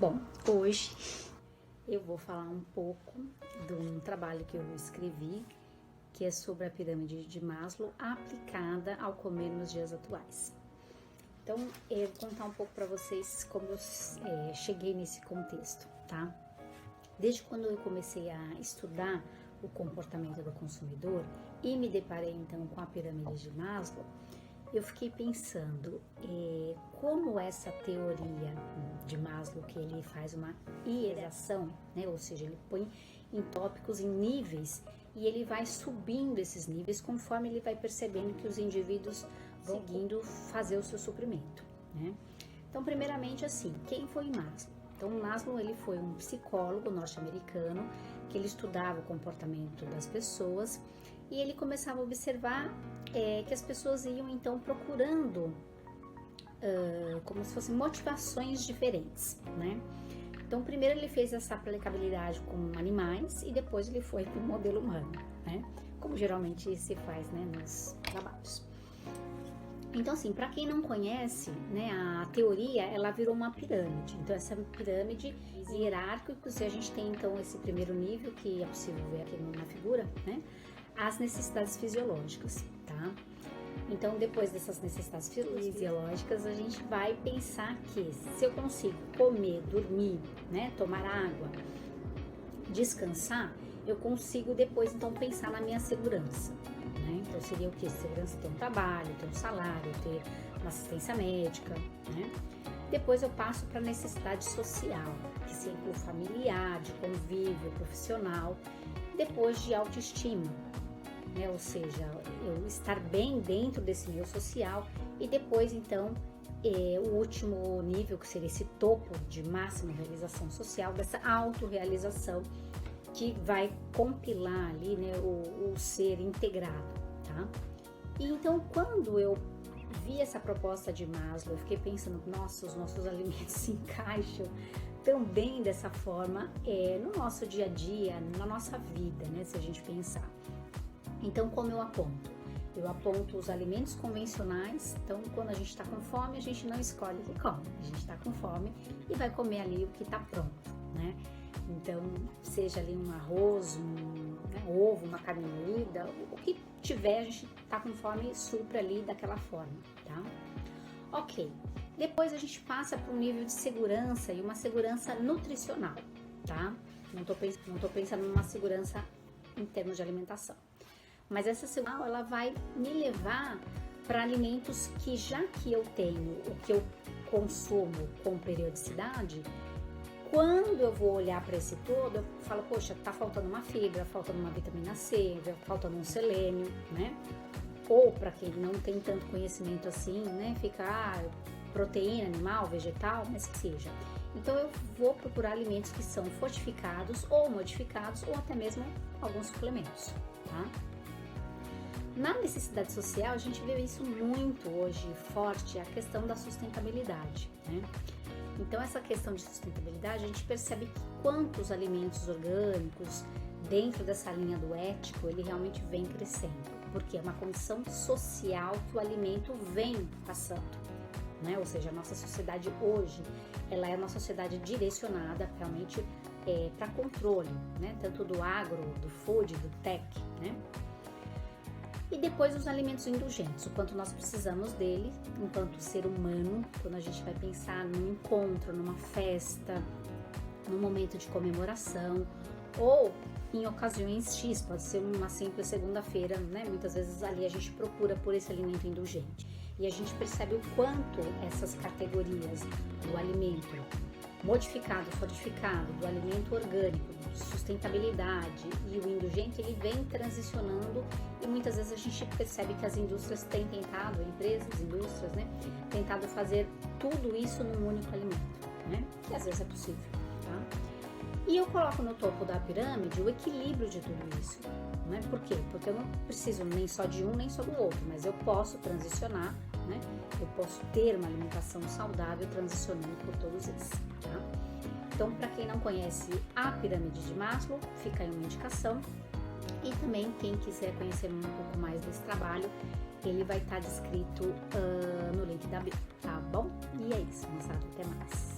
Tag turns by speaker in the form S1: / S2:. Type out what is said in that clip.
S1: Bom, hoje eu vou falar um pouco de um trabalho que eu escrevi, que é sobre a pirâmide de Maslow aplicada ao comer nos dias atuais. Então, eu vou contar um pouco para vocês como eu cheguei nesse contexto, tá? Desde quando eu comecei a estudar o comportamento do consumidor e me deparei então com a pirâmide de Maslow, eu fiquei pensando como essa teoria de Maslow, que ele faz uma hierarquização, né? Ou seja, ele põe em tópicos, em níveis, e ele vai subindo esses níveis conforme ele vai percebendo que os indivíduos vão seguindo fazer o seu suprimento, né? Então, primeiramente, assim, quem foi Maslow? Então, Maslow, ele foi um psicólogo norte-americano que ele estudava o comportamento das pessoas e ele começava a observar que as pessoas iam então procurando como se fossem motivações diferentes, né? Então, primeiro ele fez essa aplicabilidade com animais e depois ele foi para o modelo humano, né? Como geralmente se faz, né, nos trabalhos. Então, assim, para quem não conhece, né, a teoria, ela virou uma pirâmide. Então, essa pirâmide hierárquica, se a gente tem, então, esse primeiro nível, que é possível ver aqui na figura, né, as necessidades fisiológicas, tá? Então, depois dessas necessidades fisiológicas, a gente vai pensar que se eu consigo comer, dormir, né, tomar água, descansar, eu consigo depois, então, pensar na minha segurança. Então seria o que? Segurança, ter um trabalho, ter um salário, ter uma assistência médica, né? Depois eu passo para a necessidade social, que se inclui familiar, de convívio, profissional, depois de autoestima, né? Ou seja, eu estar bem dentro desse meio social e depois então o último nível, que seria esse topo de máxima realização social, dessa autorrealização, que vai compilar ali, né, o ser integrado, tá? E então, quando eu vi essa proposta de Maslow, eu fiquei pensando, nossa, os nossos alimentos se encaixam tão bem dessa forma no nosso dia a dia, na nossa vida, né, se a gente pensar. Então, como eu aponto? Eu aponto os alimentos convencionais. Então, quando a gente está com fome, a gente não escolhe o que come, a gente está com fome e vai comer ali o que está pronto, né? Então, seja ali um arroz, um ovo, uma carne moída, o que tiver, a gente tá com fome e supra ali daquela forma, tá? Ok. Depois a gente passa para um nível de segurança e uma segurança nutricional, tá? Não tô pensando numa segurança em termos de alimentação. Mas essa segurança, ela vai me levar para alimentos que, já que eu tenho o que eu consumo com periodicidade, quando eu vou olhar para esse todo, eu falo, poxa, tá faltando uma fibra, faltando uma vitamina C, faltando um selênio, né? Ou para quem não tem tanto conhecimento assim, né? Fica proteína animal, vegetal, mas que seja. Então eu vou procurar alimentos que são fortificados ou modificados ou até mesmo alguns suplementos, tá? Na necessidade social, a gente vê isso muito hoje forte, a questão da sustentabilidade, né? Então, essa questão de sustentabilidade, a gente percebe que quantos alimentos orgânicos, dentro dessa linha do ético, ele realmente vem crescendo, porque é uma condição social que o alimento vem passando, né? Ou seja, a nossa sociedade hoje, ela é uma sociedade direcionada realmente para controle, né? Tanto do agro, do food, do tech, né? E depois os alimentos indulgentes, o quanto nós precisamos dele enquanto ser humano, quando a gente vai pensar num encontro, numa festa, num momento de comemoração ou em ocasiões X, pode ser uma simples segunda-feira, né? Muitas vezes ali a gente procura por esse alimento indulgente e a gente percebe o quanto essas categorias do alimento modificado, fortificado, do alimento orgânico, de sustentabilidade e o indulgente, ele vem transicionando e muitas vezes a gente percebe que as indústrias têm tentado, indústrias, né, tentado fazer tudo isso num único alimento, né, que às vezes é possível, tá? E eu coloco no topo da pirâmide o equilíbrio de tudo isso, né? Por quê? Porque eu não preciso nem só de um nem só do outro, mas eu posso transicionar, né? Eu posso ter uma alimentação saudável transicionando por todos esses, tá? Então, para quem não conhece a pirâmide de Maslow, fica aí uma indicação. E também, quem quiser conhecer um pouco mais desse trabalho, ele vai estar descrito no link da bio, tá bom? E é isso, moçada, até mais.